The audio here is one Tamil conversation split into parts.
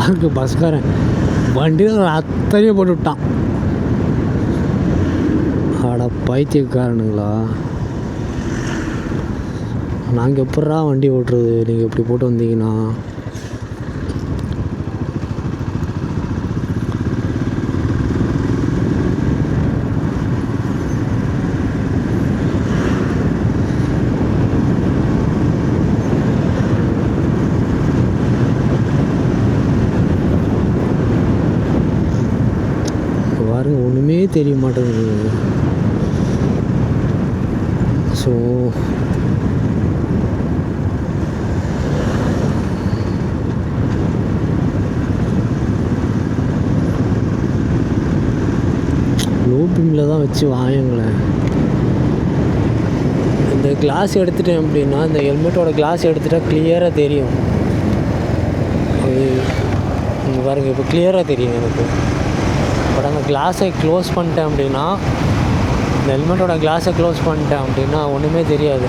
பாருக்கு பஸ்காரன் வண்டியில் அத்தனையும் போட்டு விட்டான். ஆடா பைத்தியக்காரனுங்களா, நாங்கள் எப்பட்றா வண்டி ஓட்டுறது, நீங்கள் இப்படி போட்டு வந்தீங்கன்னா. பாருங்க ஒன்றுமே தெரிய மாட்டேங்குது. ஸோ லோ பீமில் தான் வச்சு வாங்குங்களேன். இந்த கிளாஸ் எடுத்துட்டேன் அப்படின்னா, இந்த ஹெல்மெட்டோட கிளாஸ் எடுத்துட்டால் கிளியராக தெரியும். இங்கே பாருங்கள், இப்போ கிளியராக தெரியும் எனக்கு. பட் அந்த கிளாஸை க்ளோஸ் பண்ணிட்டேன் அப்படின்னா, இந்த ஹெல்மெட்டோட கிளாஸை க்ளோஸ் பண்ணிட்டேன் அப்படின்னா ஒன்றுமே தெரியாது.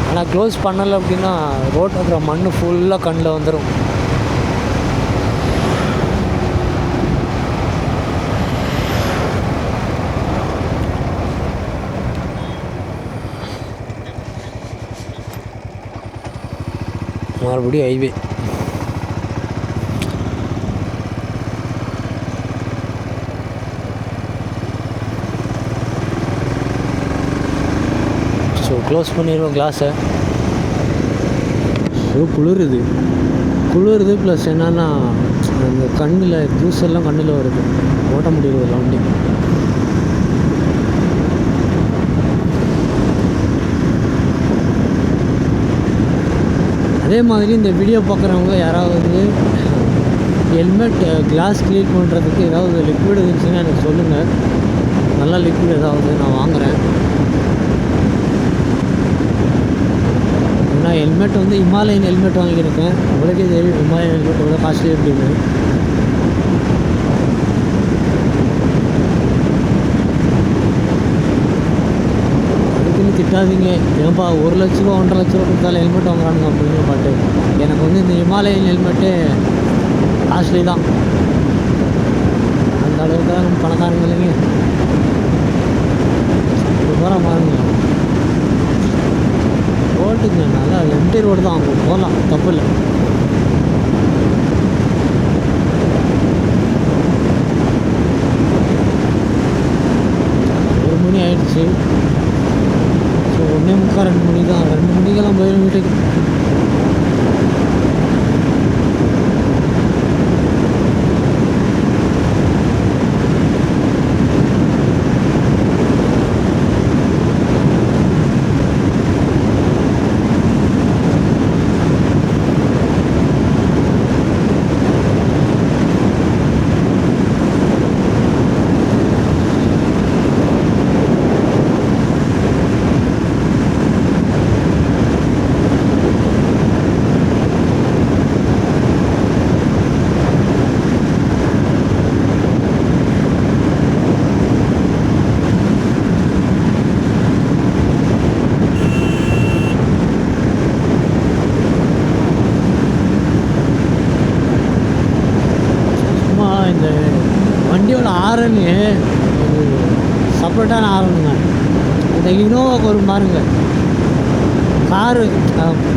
ஆனால் க்ளோஸ் பண்ணலை அப்படின்னா ரோட்டில் இருக்கிற மண் ஃபுல்லாக கண்ணில் வந்துடும். மறுபடியும் ஹைவே. ஸோ க்ளோஸ் பண்ணிடுவோம் கிளாஸை. குளிருது ப்ளஸ் என்னென்னா அந்த கண்ணில் ஜூஸ் எல்லாம் கண்ணில் வருது, ஓட்ட முடியல வண்டி. அதே மாதிரி இந்த வீடியோ பார்க்குறவங்க யாராவது ஹெல்மெட் கிளாஸ் க்ளீன் பண்ணுறதுக்கு ஏதாவது லிக்விட் இருந்துச்சுன்னா எனக்கு சொல்லுங்கள். நல்லா லிக்விட் ஏதாவது நான் வாங்குகிறேன். நான் ஹெல்மெட் வந்து ஹிமாலயன் ஹெல்மெட் வாங்கியிருக்கேன். உங்களுக்கே தெரியும் ஹிமாலயன் ஹெல்மெட் எவ்வளோ காஸ்ட்லி அப்படின்னு. அதுக்குன்னு திட்டாதீங்க, ஏன்பா 1 லட்ச ரூபா 1.5 லட்ச ரூபா கொடுத்தாலும் ஹெல்மெட் வாங்குறானுங்க அப்படின்னு பாட்டு. எனக்கு வந்து இந்த ஹிமாலயன் ஹெல்மெட்டு காஸ்ட்லி தான். அந்த அளவுக்கு தான் நம்ம பணக்காரங்க இல்லைங்க. போகிறோம் பாருங்க, ரோட்டுங்க நல்லா எம்டி ரோடு தான், அவங்க போகலாம், தப்பு இல்லை. ஒரு மணி ஆயிடுச்சு. ஸோ 1:45 2 மணி தான். 2 மணிக்கெல்லாம் போயிடும் வீட்டுக்கு. இந்த வண்டியோட ஆரனு செப்பரேட்டான ஆரனுங்க. இந்த இனோவாவுக்கு வரும் பாருங்கள், காரு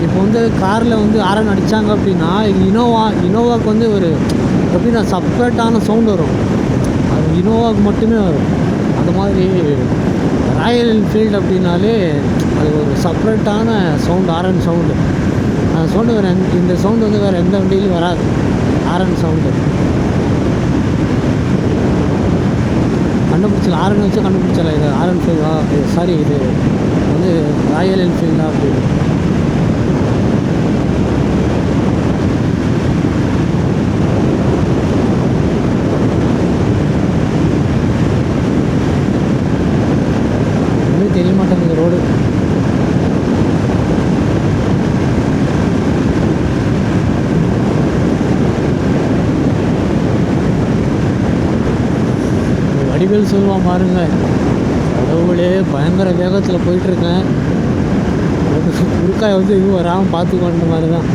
இப்போ வந்து காரில் வந்து ஆரன் அடித்தாங்க அப்படின்னா இனோவாவுக்கு வந்து ஒரு எப்படின்னா செப்பரேட்டான சவுண்டு வரும். அது இனோவாவுக்கு மட்டுமே வரும். அந்த மாதிரி ராயல் என்ஃபீல்டு அப்படின்னாலே அது ஒரு செப்பரேட்டான சவுண்டு, ஆரன் சவுண்டு. அந்த சவுண்டு வேறு இந்த சவுண்டு வந்து வேறு எந்த வண்டியிலையும் வராது, ஆரன் சவுண்டு. கண்டுபிடிச்சல ஆரன் வச்சு கண்டுபிடிச்சல, இது ஆரன் ஃபீல்டா, சாரி இது வந்து ராயல் என்ஃபீல்டா அப்படின்னு. ஒன்றும் தெரிய மாட்டேங்குது ரோடு. வடிவேல் சொல்லுவான் பாருங்க, கடவுளே பயங்கர வேகத்தில் போயிட்டுருக்கேன், குறுக்காய் வந்து இதுவும் வராமல் பார்த்துக்கோன்ற மாதிரி தான்.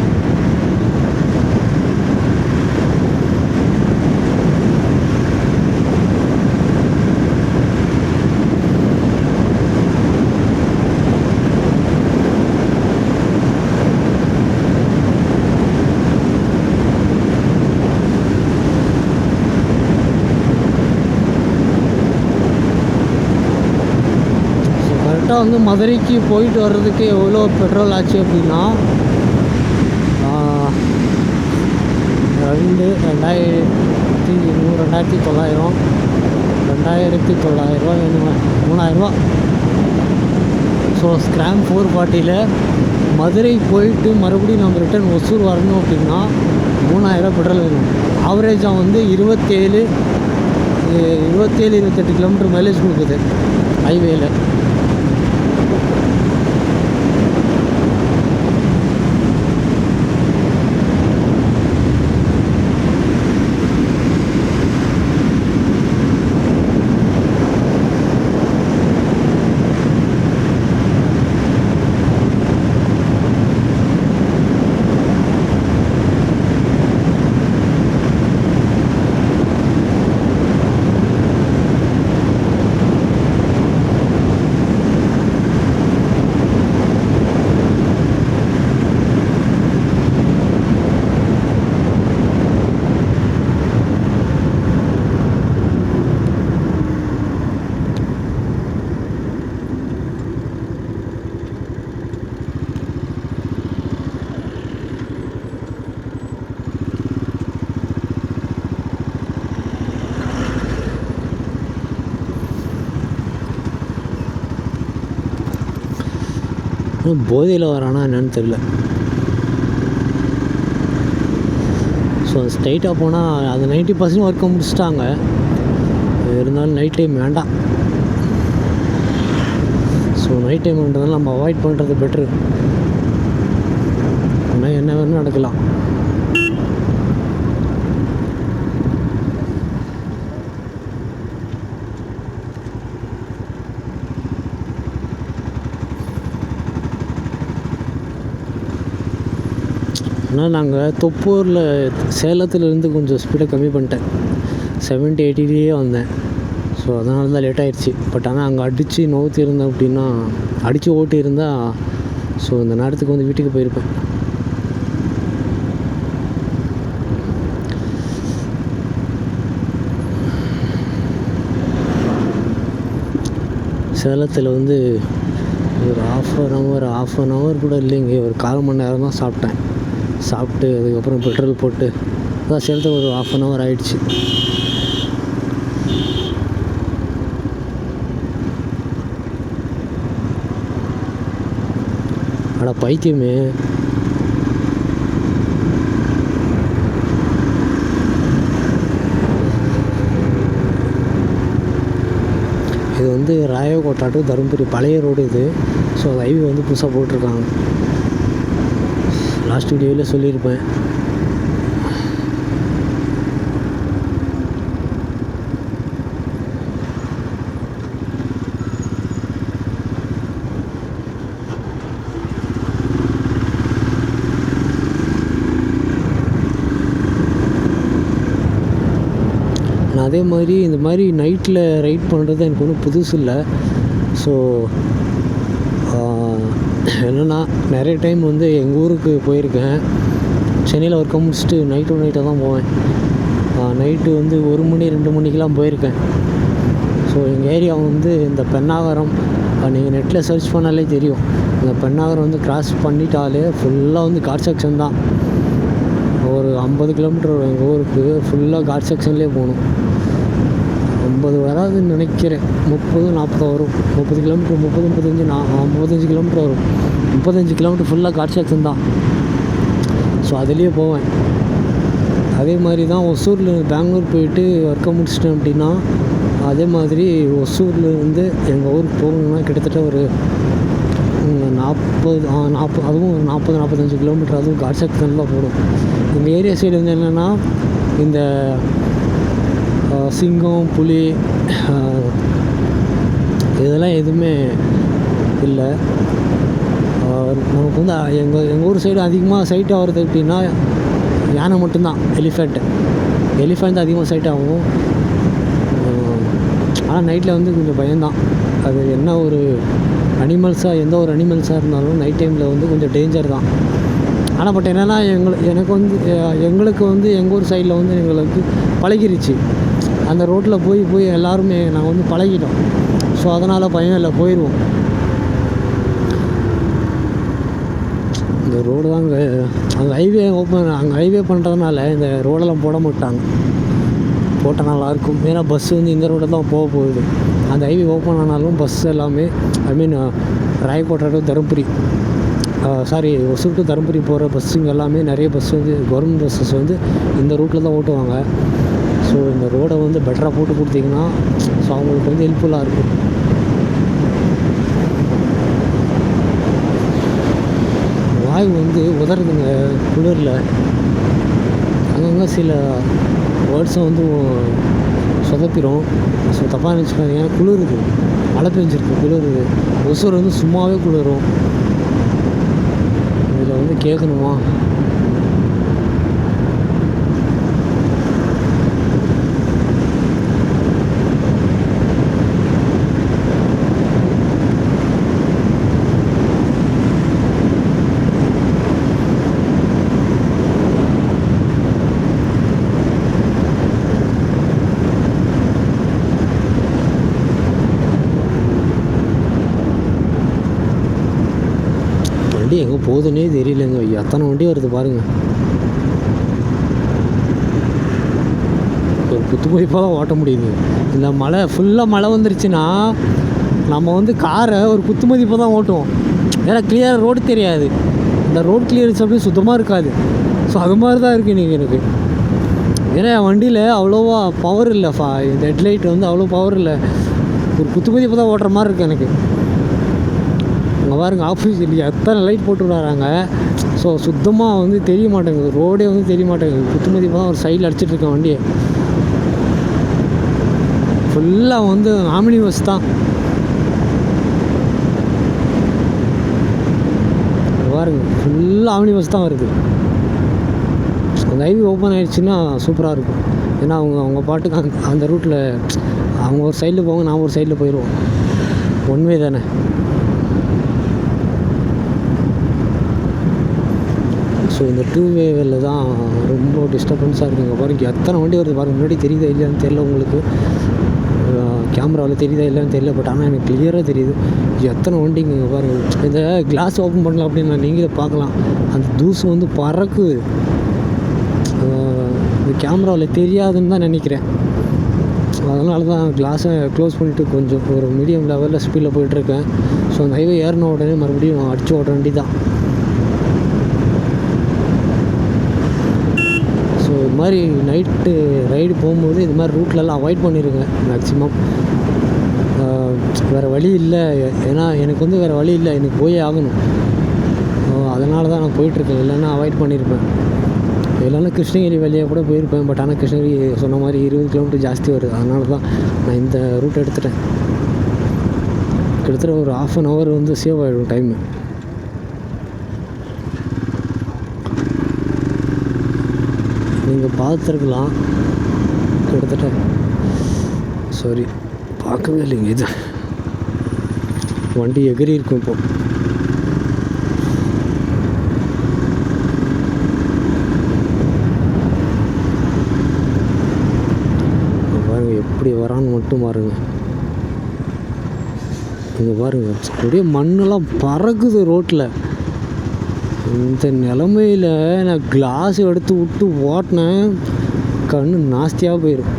ஆக்சுவலாக வந்து மதுரைக்கு போயிட்டு வர்றதுக்கு எவ்வளோ பெட்ரோல் ஆச்சு அப்படின்னா 2900 வேணுங்க, 3000. ஸோ ஸ்கிராம் 440 மதுரை போயிட்டு மறுபடியும் நம்ம ரிட்டர்ன் ஒசூர் வரணும் அப்படின்னா 3000 பெட்ரோல் வேணும். ஆவரேஜாக வந்து 27-28 கிலோமீட்டர் மைலேஜ் கொடுக்குது ஹைவேல. போதையில் வரானா என்னன்னு தெரியல. ஸோ ஸ்ட்ரைட்டாக போனால் அது 90% ஒர்க்கை முடிச்சிட்டாங்க. இருந்தாலும் நைட் டைம் வேண்டாம். ஸோ நைட் டைம்ன்றதால நம்ம அவாய்ட் பண்ணுறது பெட்ரு. ஆனால் என்ன வேணும் நடக்கலாம். ஆனால் நாங்கள் தொப்பூரில் சேலத்துலேருந்து கொஞ்சம் ஸ்பீடை கம்மி பண்ணிட்டேன். 70-80 வந்தேன். ஸோ அதனால தான் லேட் ஆகிடுச்சி. பட் ஆனால் அங்கே அடித்து நோத்தி இருந்தேன் அப்படின்னா, அடித்து ஓட்டி இருந்தால் ஸோ இந்த நேரத்துக்கு வந்து வீட்டுக்கு போயிருப்பேன். சேலத்தில் வந்து ஒரு half an hour கூட இல்லைங்க, ஒரு 1/4 மணி நேரம் தான் சாப்பிட்டேன். சாப்பிட்டு அதுக்கப்புறம் பெட்ரோல் போட்டு அதான் சேலத்தில் ஒரு half an hour ஆகிடுச்சு. அட பைத்தியமே, இது வந்து ராயக்கோட்டா டு தருமபுரி பழைய ரோடு இது. ஸோ அது ஹைவே வந்து புதுசாக போட்டிருக்காங்க. லாஸ்ட் வீடியோவில் சொல்லியிருப்பேன். அதே மாதிரி இந்த மாதிரி நைட்டில் ரைட் பண்ணுறது எனக்கு ஒன்றும் புதுசு இல்லை. ஸோ என்னென்னா நிறைய டைம் வந்து எங்கள் ஊருக்கு போயிருக்கேன். சென்னையில் ஒர்க்கை முடிச்சுட்டு நைட்டாக தான் போவேன். நைட்டு வந்து 1 மணி 2 மணிக்கெலாம் போயிருக்கேன். ஸோ எங்கள் ஏரியா வந்து இந்த பெண்ணாகரம், நீங்கள் நெட்டில் சர்ச் பண்ணாலே தெரியும். இந்த பெண்ணாகரம் வந்து கிராஸ் பண்ணிட்டாலே ஃபுல்லாக வந்து கார் செக்ஷன் தான். ஒரு 50 கிலோமீட்டர் வரும் எங்கள் ஊருக்கு. ஃபுல்லாக கார் செக்ஷன்லேயே போகணும். 50 வராதுன்னு நினைக்கிறேன், 30-40 வரும். 30 கிலோமீட்டர், 35 கிலோமீட்டர் வரும். 35 கிலோமீட்டர் ஃபுல்லாக கார் செக்ஷன் தான். ஸோ அதுலேயே போவேன். அதே மாதிரி தான் ஒசூரில் பெங்களூர் போயிட்டு ஒர்க்கை முடிச்சிட்டேன் அப்படின்னா, அதே மாதிரி ஒசூரில் வந்து எங்கள் ஊருக்கு போகணுன்னா கிட்டத்தட்ட ஒரு 40 அதுவும் 40-45 கிலோமீட்டர், அதுவும் கார் செக்ஷன் தான் போடும். எங்கள் ஏரியா சைடு வந்து என்னென்னா இந்த சிங்கம், புலி இதெல்லாம் எதுவுமே இல்லை. நமக்கு வந்து எங்கள் ஊர் சைடு அதிகமாக சைட் ஆகிறது அப்படின்னா யானை மட்டும்தான். எலிஃபெண்ட் அதிகமாக சைட் ஆகும். ஆனால் நைட்டில் வந்து கொஞ்சம் பயம்தான். அது என்ன ஒரு அனிமல்ஸாக, எந்த ஒரு அனிமல்ஸாக இருந்தாலும் நைட் டைமில் வந்து கொஞ்சம் டேஞ்சர் தான். ஆனால் பட் என்னென்னா எங்களுக்கு வந்து எங்கள் ஊர் சைடில் வந்து எங்களுக்கு பழகிருச்சு. அந்த ரோட்டில் போய் எல்லாருமே நாங்கள் வந்து பழகிட்டோம். ஸோ அதனால் பயம் இல்லை, போயிடுவோம். இந்த ரோடு தான் அங்கே ஹைவே அங்கே ஹைவே பண்ணுறதுனால இந்த ரோடெல்லாம் போட மாட்டாங்க. போட்டால் நல்லாயிருக்கும். ஏன்னா பஸ்ஸு வந்து இந்த ரோடு தான் போகுது. அந்த ஹைவே ஓப்பன் ஆனாலும் பஸ் எல்லாமே ராயக்கோட்டை டு தருமபுரி ஒசூர் டு தருமபுரி போகிற பஸ்ஸுங்க எல்லாமே நிறைய பஸ் வந்து கவர்மெண்ட் பஸ்ஸஸ் வந்து இந்த ரூட்டில் தான் ஓட்டுவாங்க. ஸோ இந்த ரோடை வந்து பெட்டராக போட்டு கொடுத்தீங்கன்னா ஸோ அவங்களுக்கு வந்து ஹெல்ப்ஃபுல்லாக இருக்கும். வாயு வந்து உதறதுங்க குளிரில். அங்கங்கே சில வேர்ட்ஸை வந்து சொதப்பிடும். ஸோ தப்பாக நினச்சிக்காங்க. ஏன்னா குளிருது, மழை பெஞ்சிருக்கு, குளிருது. ஒசூர் வந்து சும்மாவே குளிரும். இதில் வந்து கேட்கணுமா? வண்டி எங்கே போகுதுன்னே தெரியலங்க. எத்தனை வண்டி வருது பாருங்கள். ஒரு குத்துமதிப்பாக தான் ஓட்ட முடியுது. இந்த மழை ஃபுல்லாக மழை வந்துருச்சுன்னா நம்ம வந்து காரை ஒரு குத்துமதிப்பாக தான் ஓட்டுவோம். ஏன்னா கிளியராக ரோடு தெரியாது. இந்த ரோடு கிளியரன்ஸ் அப்படியே சுத்தமாக இருக்காது. ஸோ அது மாதிரி தான் இருக்குது இன்றைக்கி எனக்கு. ஏன்னா என் வண்டியில் அவ்வளோவா பவர் இல்லை. இந்த ஹெட்லைட் வந்து அவ்வளோ பவர் இல்லை. ஒரு குத்துமதிப்பாக தான் ஓட்டுற மாதிரி இருக்குது எனக்கு. அங்கே பாருங்க ஆப்போசிட் எத்தனை லைட் போட்டு விடாறாங்க. ஸோ சுத்தமாக வந்து தெரிய மாட்டேங்குது. ரோடே வந்து தெரிய மாட்டேங்குது. குத்துமதிப்பாக தான் ஒரு சைடில் அடிச்சிட்ருக்கேன் வண்டியை. ஃபுல்லாக வந்து ஆமினி பஸ் தான். பாருங்க ஃபுல்லாக ஆமினி பஸ் தான் வருது. அந்த ஹைவே ஓப்பன் ஆகிடுச்சின்னா சூப்பராக இருக்கும். ஏன்னா அவங்க பாட்டுக்கு அந்த ரூட்டில் அவங்க ஒரு சைடில் போவாங்க, நான் ஒரு சைடில் போயிடுவோம். ஒன்வே தானே. ஸோ இந்த டூ வேவில் தான் ரொம்ப டிஸ்டர்பன்ஸாக இருக்குங்க. பாருங்க எத்தனை வண்டி வருது பாருங்கள். முன்னாடி தெரியுதா இல்லையான்னு தெரியல உங்களுக்கு. கேமராவில் தெரியுதா இல்லையான்னு தெரியல. பட் ஆனால் எனக்கு கிளியராக தெரியுது எத்தனை வண்டிங்க. பாருங்கள் இந்த கிளாஸ் ஓப்பன் பண்ணலாம் அப்படின்னு நீங்களே பார்க்கலாம். அந்த தூசு வந்து பறக்குது. இந்த கேமராவில் தெரியாதுன்னு தான் நினைக்கிறேன். அதனால தான் கிளாஸை க்ளோஸ் பண்ணிவிட்டு கொஞ்சம் ஒரு மீடியம் லெவலில் ஸ்பீடில் போயிட்டுருக்கேன். ஸோ அந்த ஹைவே ஏறின உடனே மறுபடியும் அடிச்சு ஓட வண்டி தான். ஸோ இது மாதிரி நைட்டு ரைடு போகும்போது இது மாதிரி ரூட்லலாம் அவாய்ட் பண்ணிடுங்க மேக்ஸிமம். வேறு வழி இல்லை. ஏன்னா எனக்கு வந்து வேறு வழி இல்லை, எனக்கு போயே ஆகணும். அதனால தான் நான் போயிட்டுருக்கேன். இல்லைன்னா அவாய்ட் பண்ணியிருப்பேன். இல்லைன்னா கிருஷ்ணகிரி வழியாக கூட போயிருப்பேன். பட் ஆனால் கிருஷ்ணகிரி சொன்ன மாதிரி 20 கிலோமீட்டர் ஜாஸ்தி வருது. அதனால தான் நான் இந்த ரூட் எடுத்துட்டேன். கிட்டத்தட்ட ஒரு 1/2 hour வந்து சேவ் ஆகிடும் டைமு. நீங்கள் பார்த்துருக்கலாம். கிட்டத்தட்ட சாரி பார்க்கவே இல்லைங்க. இது வண்டி எகிரி இருக்கும். இப்போது பாருங்கள் எப்படி வரான்னு மட்டும் பாருங்கள். இங்கே பாருங்கள் அப்படியே மண்ணெல்லாம் பறக்குது ரோட்டில். இந்த நிலமையில் நான் கிளாஸ் எடுத்து விட்டு ஓட்டினேன், கண்ணு நாஸ்தியாக போயிடும்.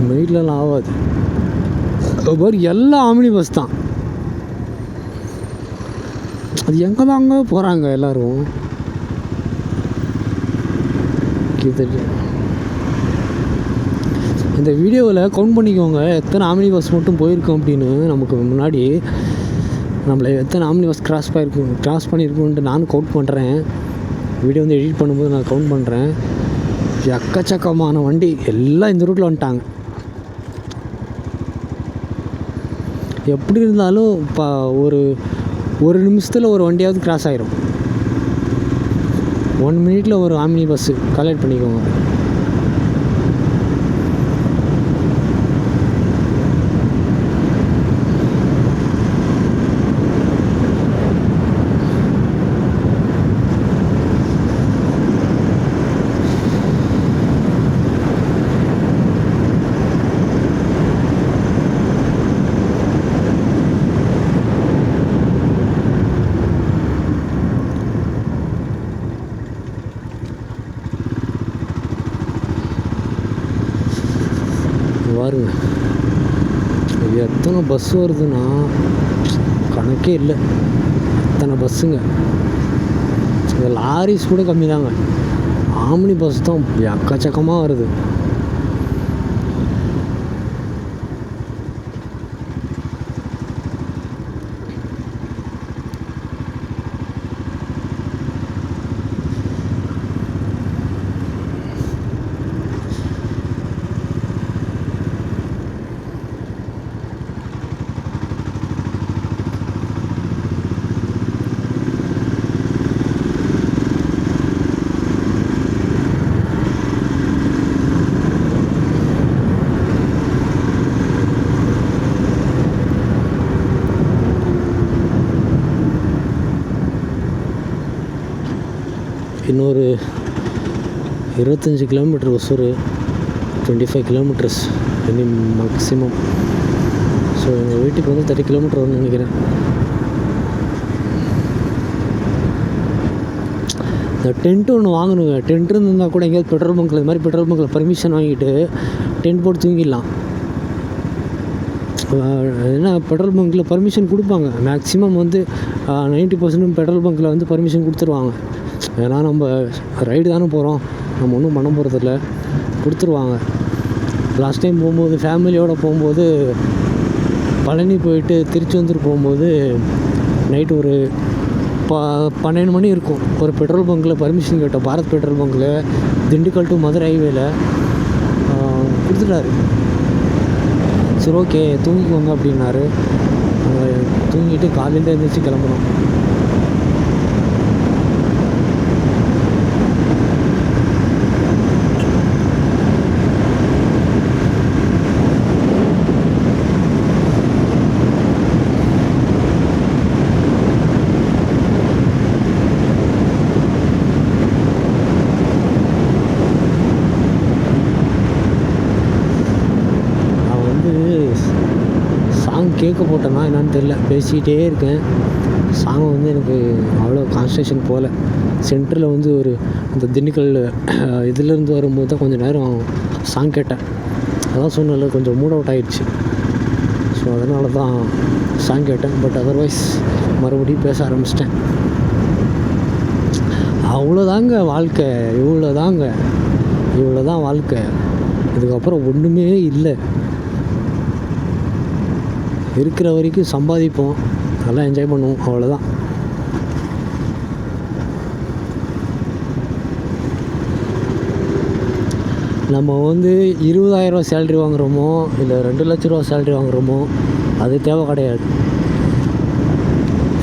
மெயிட்லலாம் ஆகாது. பாரு எல்லாம் ஆமினி பஸ் தான். அது எங்கே தாங்க போகிறாங்க எல்லோரும். இந்த வீடியோவில் கவுண்ட் பண்ணிக்கோங்க எத்தனை ஆமினி பஸ் மட்டும் போயிருக்கோம் அப்படின்னு. நமக்கு முன்னாடி நம்மளை எத்தனை ஆமினி பஸ் கிராஸ் பண்ணியிருக்கோன்ட்டு நானும் கவுண்ட் பண்ணுறேன். வீடியோ வந்து எடிட் பண்ணும்போது நான் கவுண்ட் பண்ணுறேன். எக்கச்சக்கமான வண்டி எல்லாம் இந்த ரூட்டில் வந்துட்டாங்க. எப்படி இருந்தாலும் இப்போ ஒரு நிமிஷத்தில் ஒரு வண்டியாவது கிராஸ் ஆகிரும். 1 minute ஒரு ஆமினி பஸ்ஸு கலெக்ட் பண்ணிக்கோங்க. பஸ் வருதுன்னா கணக்கே இல்லை, அத்தனை பஸ்ஸுங்க. இந்த லாரிஸ் கூட கம்மி தாங்க, ஆம்னி பஸ் தான் எக்கச்சக்கமாக வருது. இன்னொரு 25 kilometre Hosur, 25 kilometres any maximum. So எங்கள் வீட்டுக்கு வந்து 30 கிலோமீட்டர் வரும்னு நினைக்கிறேன். இந்த டென்ட்டு ஒன்று வாங்கணுங்க. டென்ட் இருந்தால் கூட எங்கேயாவது பெட்ரோல் பங்க்கில் இது மாதிரி பெட்ரோல் பங்க்கில் பர்மிஷன் வாங்கிட்டு டென்ட் போட்டு தூங்கிடலாம். ஏன்னா பெட்ரோல் பங்க்கில் பர்மிஷன் கொடுப்பாங்க, மேக்ஸிமம் வந்து 90% பெட்ரோல் பங்க்கில் வந்து பர்மிஷன் கொடுத்துருவாங்க. ஏன்னா நம்ம ரைடு தானே போகிறோம், நம்ம ஒன்றும் பண்ண போகிறதில்ல, கொடுத்துருவாங்க. லாஸ்ட் டைம் போகும்போது ஃபேமிலியோடு போகும்போது பழனி போயிட்டு திருச்செந்தூர் போகும்போது நைட்டு ஒரு 12 மணி இருக்கும். ஒரு பெட்ரோல் பங்க்கில் பர்மிஷன் கேட்டோம், பாரத் பெட்ரோல் பங்க்கில், திண்டுக்கல் டு மதுரை ஹைவேல கொடுத்துட்டாரு. சரி ஓகே தூங்கிக்கோங்க அப்படின்னாரு. தூங்கிட்டு காலையில் எழுந்திரிச்சு கிளம்புனோம். கேட்க போட்டேன்னா என்னான்னு தெரில, பேசிக்கிட்டே இருக்கேன். சாங் வந்து எனக்கு அவ்வளோ கான்சன்ட்ரேஷன் போகல. சென்டரில் வந்து ஒரு அந்த திண்டுக்கல் இதுலேருந்து வரும்போது தான் கொஞ்சம் நேரம் சாங் கேட்டேன். அதான் சொன்னல கொஞ்சம் மூட் அவுட் ஆகிடுச்சு. ஸோ அதனால தான் சாங் கேட்டேன். பட் அதர்வைஸ் மறுபடியும் பேச ஆரம்பிச்சிட்டேன். அவ்வளோதாங்க வாழ்க்கை, இவ்வளோ தான் வாழ்க்கை. இதுக்கப்புறம் ஒன்றுமே இல்லை. இருக்கிற வரைக்கும் சம்பாதிப்போம், நல்லா என்ஜாய் பண்ணுவோம், அவ்வளோதான். நம்ம வந்து 20,000 சேல்ரி வாங்குகிறோமோ இல்லை 2 லட்ச ரூபா சேல்ரி வாங்குகிறோமோ அது தேவை கிடையாது.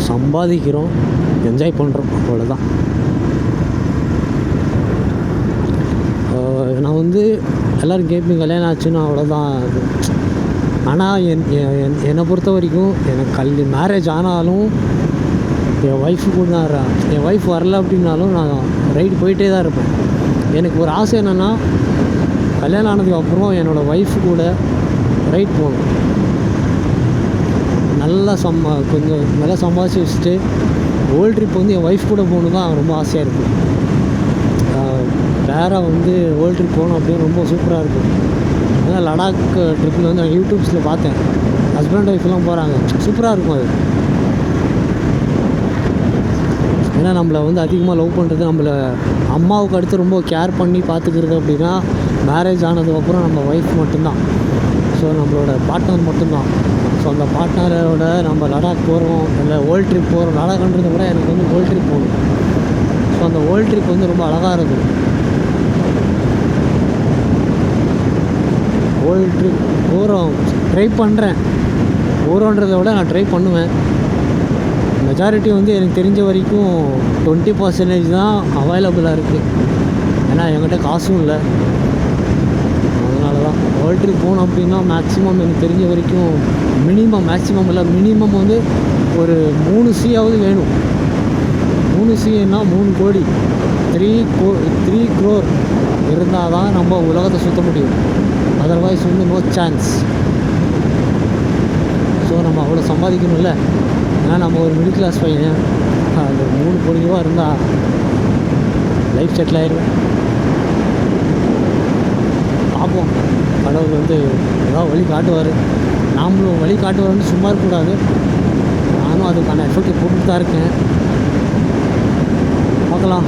சம்பாதிக்கிறோம், என்ஜாய் பண்ணுறோம், அவ்வளோதான். நான் வந்து எல்லோரும் கேட்பீங்க கல்யாணம் ஆச்சுன்னா அவ்வளோதான். ஆனால் என்னை பொறுத்த வரைக்கும் எனக்கு மேரேஜ் ஆனாலும் என் ஒய்ஃபு கூட தான், என் ஒய்ஃப் வரல அப்படின்னாலும் நான் ரைடு போயிட்டே தான் இருப்பேன். எனக்கு ஒரு ஆசை என்னென்னா கல்யாணம் ஆனதுக்கு அப்புறம் என்னோடய ஒய்ஃபு கூட ரைட் போகணும். நல்லா கொஞ்சம் நல்லா சம்பாதிச்சு வச்சுட்டு வேர்ல்டு ட்ரிப் வந்து என் ஒய்ஃப் கூட போகணும் தான் ரொம்ப ஆசையாக இருக்குது. வேறு வந்து வேர்ல்டு ட்ரிப் போகணும் அப்படின்னு ரொம்ப சூப்பராக இருக்குது. ஏன்னா லடாக் ட்ரிப்பில் வந்து நான் யூடியூப்ஸில் பார்த்தேன், ஹஸ்பண்ட் ஒய்ஃப்லாம் போகிறாங்க, சூப்பராக இருக்கும் அது. ஏன்னா நம்மளை வந்து அதிகமாக லவ் பண்ணுறது, நம்மளை அம்மாவுக்கு அடுத்து ரொம்ப கேர் பண்ணி பார்த்துக்கிறது அப்படின்னா மேரேஜ் ஆனதுக்கப்புறம் நம்ம ஒய்ஃப் மட்டும்தான். ஸோ நம்மளோட பார்ட்னர் மட்டும்தான். ஸோ அந்த பார்ட்னரோட நம்ம லடாக் போகிறோம், இல்லை வேர்ல்டு ட்ரிப் போகிறோம். லடாக்ன்றதை விட எனக்கு வந்து வேர்ல்டு ட்ரிப் போகணும். ஸோ அந்த வேர்ல்டு ட்ரிப் வந்து ரொம்ப அழகாக இருக்கும். வேர்ல்டு ட்ரிப் போகிறோம், ட்ரை பண்ணுறேன். போகிறோன்றதை விட நான் ட்ரை பண்ணுவேன். மெஜாரிட்டி வந்து எனக்கு தெரிஞ்ச வரைக்கும் 20% தான் அவைலபிளாக இருக்குது. ஏன்னா என்கிட்ட காசும் இல்லை. அதனால தான் வேர்ல்டு ட்ரிப் போகணும் அப்படின்னா மேக்ஸிமம் எனக்கு தெரிஞ்ச வரைக்கும் மேக்ஸிமம் இல்லை, மினிமம் வந்து ஒரு 3 சியாவது வேணும். 3 சின்னா 3 கோடி, 3 crore இருந்தால் தான் நம்ம உலகத்தை சுற்ற முடியும். அதர்வைஸ் வந்து நோ சான்ஸ். ஸோ நம்ம அவ்வளோ சம்பாதிக்கணும்ல. ஏன்னா நம்ம ஒரு மிடில் கிளாஸ் பையன், அந்த 3 கோடி ரூபா இருந்தால் லைஃப் செட்டில் ஆயிடுவேன். பார்ப்போம், கடவுள் வந்து ஏதாவது வழி காட்டுவார். நாமளும் வழி காட்டுவோம்னு சும்மா இருக்கக்கூடாது. நானும் அதுக்கான எஃபெக்ட் போட்டுட்டு தான் இருக்கேன். பார்க்கலாம்.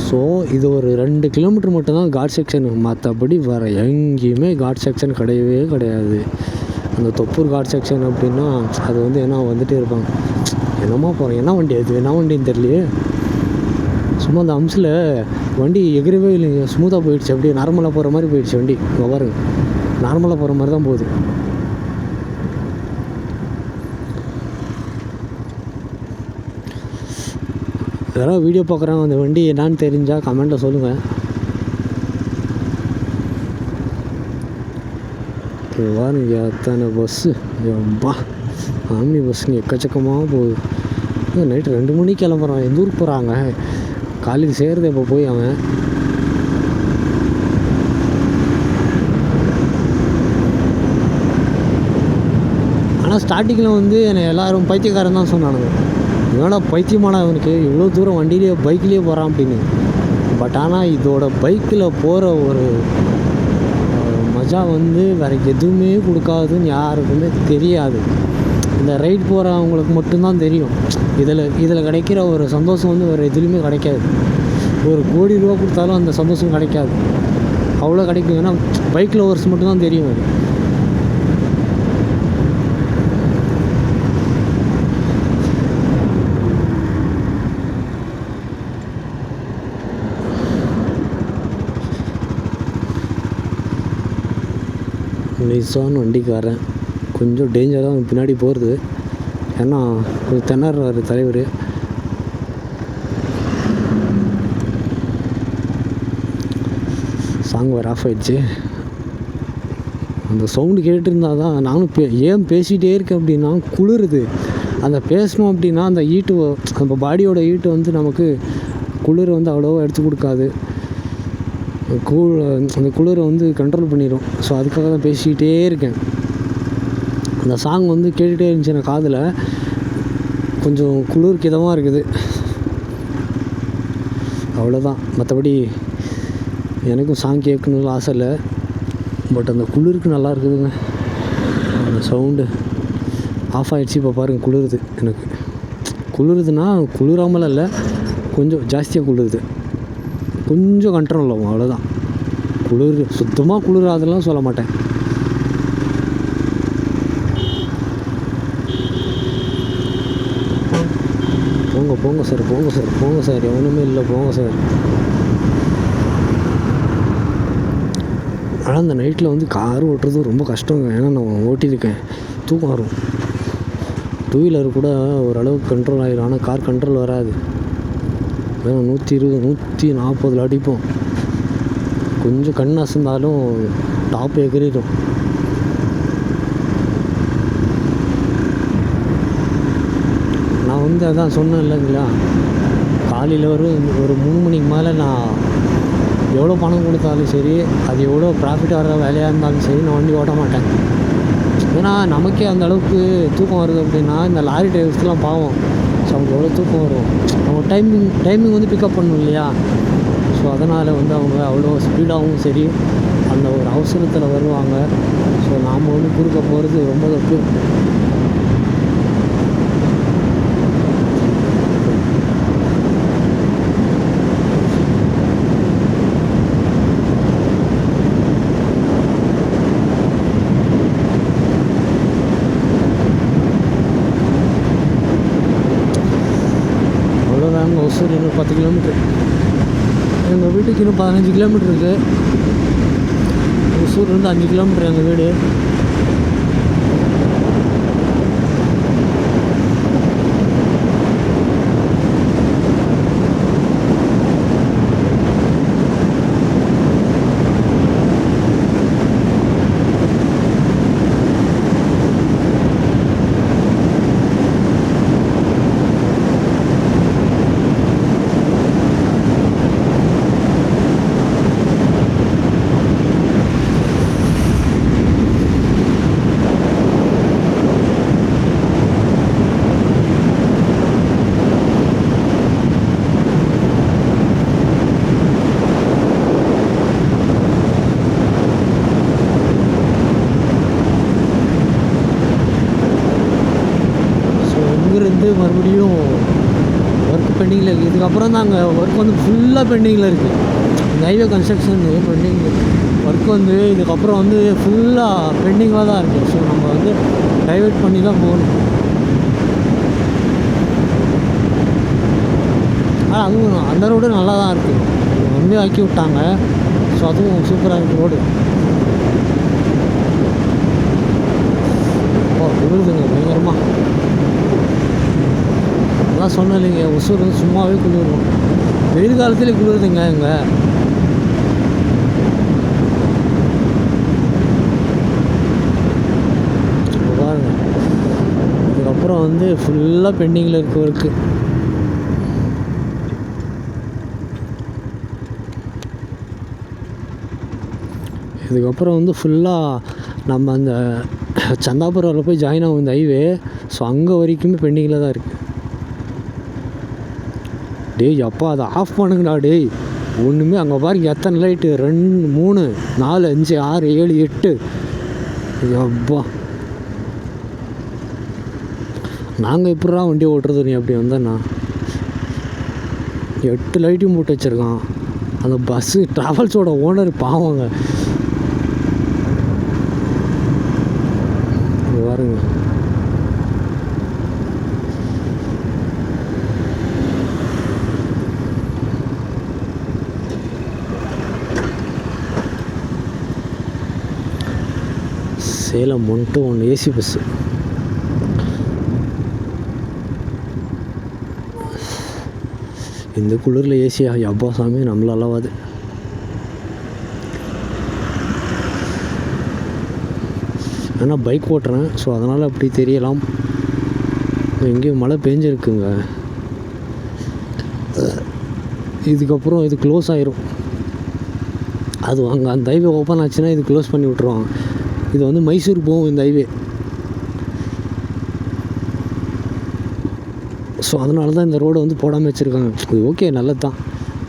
ஸோ இது ஒரு 2 கிலோமீட்டர் மட்டும்தான் காட் செக்ஷன். மற்றபடி வேறு எங்கேயுமே காட் செக்ஷன் கிடையவே கிடையாது. அந்த தொப்பூர் காட் செக்ஷன் அப்படின்னா அது வந்து என்ன வந்துகிட்டே இருப்பாங்க. என்னமா போகிறோம், என்ன வண்டி அது, என்ன வண்டின்னு தெரியலையே. சும்மா அந்த அம்சில் வண்டி எகிறவே இல்லைங்க, ஸ்மூத்தாக போயிடுச்சு. அப்படியே நார்மலாக போகிற மாதிரி போயிடுச்சு வண்டி. இங்கே பாருங்க, நார்மலாக போகிற மாதிரி தான் போகுது. யாராவது வீடியோ பார்க்குறாங்க அந்த வண்டி என்னான்னு தெரிஞ்சால் கமெண்ட்டில் சொல்லுங்கள். பாருங்க அத்தனை பஸ்ஸு, ரொம்ப ஆம்னி பஸ்ஸுங்க எக்கச்சக்கமாக போகுது. நைட்டு 2 மணிக்கு கிளம்புறான். எந்த ஊருக்கு போகிறாங்க, காலையில் சேர்றது இப்போ போய் அவன். ஆனால் ஸ்டார்டிங்கில் வந்து என்னை எல்லோரும் பைத்தியக்காரன் தான் சொன்னானுங்க. இவனா பைத்தியமான அவனுக்கு இவ்வளோ தூரம் வண்டியிலேயே பைக்லேயே போகிறான் அப்படின்னு. பட் ஆனால் இதோட பைக்கில் போகிற ஒரு மஜா வந்து வேறு எதுவுமே கொடுக்காதுன்னு யாருக்குமே தெரியாது. இந்த ரைட் போகிறவங்களுக்கு மட்டும்தான் தெரியும். இதில் கிடைக்கிற ஒரு சந்தோஷம் வந்து வேறு எதுலேயுமே கிடைக்காது. ஒரு கோடி ரூபா கொடுத்தாலும் அந்த சந்தோஷம் கிடைக்காது. அவ்வளோ கிடைக்கும். ஏன்னா பைக் லவர்ஸ் மட்டும்தான் தெரியும் அது. நிசான் வண்டிக்காரன் கொஞ்சம் டேஞ்சராக பின்னாடி போகிறது. ஏன்னா கொஞ்சம் திணறாரு தலைவர். சாங் வேறு ஆஃப் ஆகிடுச்சு. அந்த சவுண்டு கேட்டுருந்தால் தான் நானும் ஏன் பேசிகிட்டே இருக்கேன் அப்படின்னா குளிருது. அந்த பேசணும் அப்படின்னா அந்த ஹீட்டு, நம்ம பாடியோட ஹீட்டு வந்து நமக்கு குளிர் வந்து அவ்வளோவா எடுத்து கொடுக்காது. அந்த குளிரை வந்து கண்ட்ரோல் பண்ணிடும். ஸோ அதுக்காக தான் பேசிக்கிட்டே இருக்கேன். அந்த சாங் வந்து கேட்டுகிட்டே இருந்துச்சு எனக்கு காதில். கொஞ்சம் குளிருக்கு இதமாக இருக்குது, அவ்வளோதான். மற்றபடி எனக்கும் சாங் கேட்கணுன்னு ஆசை இல்லை. பட் அந்த குளிருக்கு நல்லா இருக்குதுங்க. அந்த சவுண்டு ஆஃப் ஆகிடுச்சு. இப்போ பாருங்கள் குளிருது. எனக்கு குளிருதுன்னா குளிராமலாம் இல்லை, கொஞ்சம் ஜாஸ்தியாக குளிருது. கொஞ்சம் கண்ட்ரோல் ஆகும், அவ்வளோதான். குளிர் சுத்தமாக குளிராதெல்லாம் சொல்ல மாட்டேன். போங்க சார், போங்க சார், எவனுமே இல்லை, போங்க சார். ஆனால் அந்த நைட்டில் வந்து கார் ஓட்டுறது ரொம்ப கஷ்டங்க. ஏன்னா நான் ஓட்டியிருக்கேன், தூக்கம் வரும். 2 வீலர் கூட ஓரளவுக்கு கண்ட்ரோல் ஆகிடும். ஆனால் கார் கண்ட்ரோல் வராது. ஏன்னா 120 140 அடிப்போம். கொஞ்சம் கண் அசந்தாலும் டாப் எகிறிடும். நான் வந்து அதான் சொன்னேன் இல்லைங்களா, காலையில் ஒரு 3 மணிக்கு மேலே நான் எவ்வளோ பணம் கொடுத்தாலும் சரி, அது எவ்வளோ ப்ராஃபிட் வர வேலையாக இருந்தாலும் சரி, நான் வண்டி ஓட்ட மாட்டேன். ஏன்னா நமக்கே அந்த அளவுக்கு தூக்கம் வருது அப்படின்னா இந்த லாரி டிரைவர்ஸ்லாம் பாவம். ஸோ அவங்க எவ்வளோ தூக்கம் வரும். அவங்க டைமிங் வந்து பிக்கப் பண்ணணும் இல்லையா. ஸோ அதனால் வந்து அவங்க அவ்வளோ ஸ்பீடாகவும் சரி அந்த ஒரு அவசரத்தில் வருவாங்க. ஸோ நாம் வந்து குறுக்க போகிறது ரொம்ப தப்பு. அவ்வளோதாங்க. ஒசூர் இன்னும் 10 கிலோமீட்டர். எங்கள் வீட்டுக்கு இன்னும் 15 கிலோமீட்டர் இருக்குது. ஒசூர்லேருந்து 5 கிலோமீட்டர் எங்கள் வீடு. மறுபடியும் ஒர்க் பெண்டிங்கில் இருக்குது. இதுக்கப்புறம் தான் அங்கே ஒர்க் வந்து ஃபுல்லாக பெண்டிங்கில் இருக்குது. இந்த ஹைவே கன்ஸ்ட்ரக்ஷன் பெண்டிங் ஒர்க் வந்து இதுக்கப்புறம் வந்து ஃபுல்லாக பெண்டிங்கில் தான் இருக்குது. ஸோ நம்ம வந்து டைவர்ட் பண்ணி தான் போகணும். ஆனால் அதுவும் அந்த ரோடு நல்லா தான் இருக்குது. வந்து ஆக்கி விட்டாங்க. ஸோ அதுவும் சூப்பராக இருக்குது ரோடு. குளிருதுங்க பயங்கரமாக. அதான் சொன்னேன் இல்லைங்க, ஒசூர் வந்து சும்மாவே குளிரும். வெயில் காலத்துலேயே குளிருதுங்க இங்கே. பாருங்க, இதுக்கப்புறம் வந்து ஃபுல்லாக பெண்டிங்கில் இருக்க ஒர்க்கு. இதுக்கப்புறம் வந்து ஃபுல்லாக நம்ம அந்த சந்தாபுரத்தில் போய் ஜாயின் ஆகும் இந்த ஹைவே. ஸோ அங்கே வரைக்குமே பெண்டிங்கில் தான் இருக்குது. டேய் அப்பா அதை ஆஃப் பண்ணுங்கடா டேய். ஒன்றுமே அங்கே பாருங்க எத்தனை லைட்டு, 2 3 4 5 6 7 8. அப்பா நாங்கள் எப்படிலாம் வண்டி ஓட்டுறது? நீ அப்படி வந்தேண்ணா 8 லைட்டையும் போட்டு வச்சுருக்கான் அந்த பஸ்ஸு ட்ராவல்ஸோட ஓனர். பாவங்க பாருங்க. Salem 121 AC bus. இந்த குளிரில் ஏசியா? அப்பா சாமி நம்மளாலவாது. ஏன்னா பைக் ஓட்டுறேன், ஸோ அதனால் அப்படி தெரியலாம். எங்கேயும் மழை பெஞ்சிருக்குங்க. இதுக்கப்புறம் இது க்ளோஸ் ஆயிரும். அது அங்கே அந்த ஹைவே ஓப்பன் ஆச்சுன்னா இது க்ளோஸ் பண்ணி விட்ருவாங்க. இது வந்து மைசூர் போகும் இந்த ஹைவே. ஸோ அதனால தான் இந்த ரோடு வந்து போடாமல் வச்சுருக்காங்க. இது ஓகே, நல்லது தான்.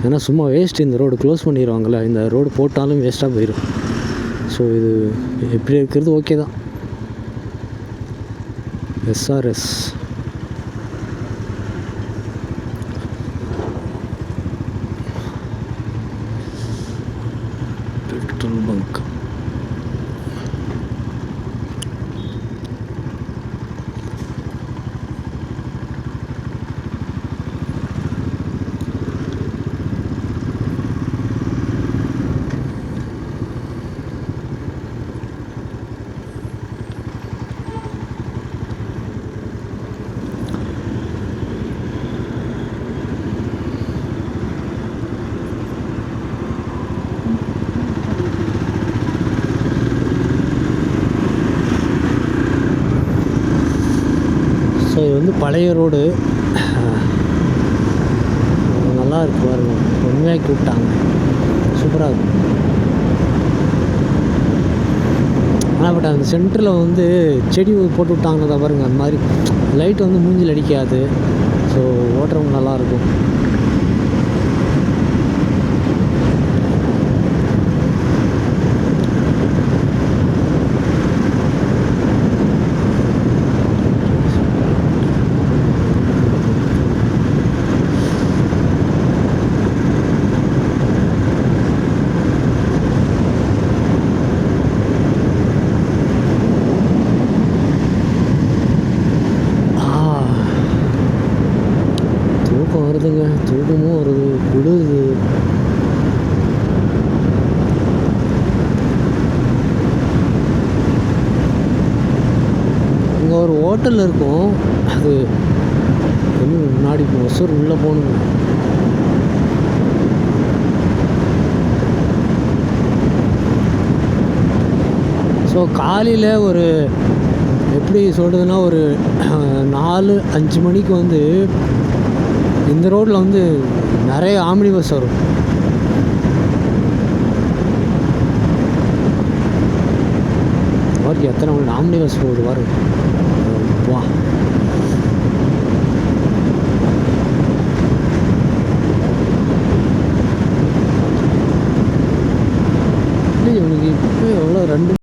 ஏன்னா சும்மா வேஸ்ட், இந்த ரோடு க்ளோஸ் பண்ணிடுவாங்கள்ல. இந்த ரோடு போட்டாலும் வேஸ்ட்டாக போயிடும். ஸோ இது எப்படி இருக்கிறது ஓகே தான். SRS petrol bunk. ஸோ இது வந்து பழைய ரோடு. நல்லா இருக்கு பாருங்க, உண்மையாக்கி விட்டாங்க. சூப்பராக இருக்கும். ஆனால் பட் அந்த சென்டரில் வந்து செடி போட்டு விட்டாங்கன்னு பாருங்க. அந்த மாதிரி லைட் வந்து மூஞ்சில் அடிக்காது. ஸோ ஓட்டுறவங்க நல்லாயிருக்கும். வருதுங்க, தூக்கமும் வருது, குளிருது. இங்கே ஒரு ஹோட்டல் இருக்கும். அது இன்னும் முன்னாடி ஒசூர் உள்ளே போகணுங்க. ஸோ காலையில் ஒரு எப்படி சொல்கிறதுனா ஒரு 4-5 மணிக்கு வந்து இந்த ரோட்டில் வந்து நிறைய ஆம்னி பஸ் வரும். வாருக்கு எத்தனை மணி ஆம்னி பஸ் போகுது வரும். வா இவனுக்கு இப்போ எவ்வளோ 2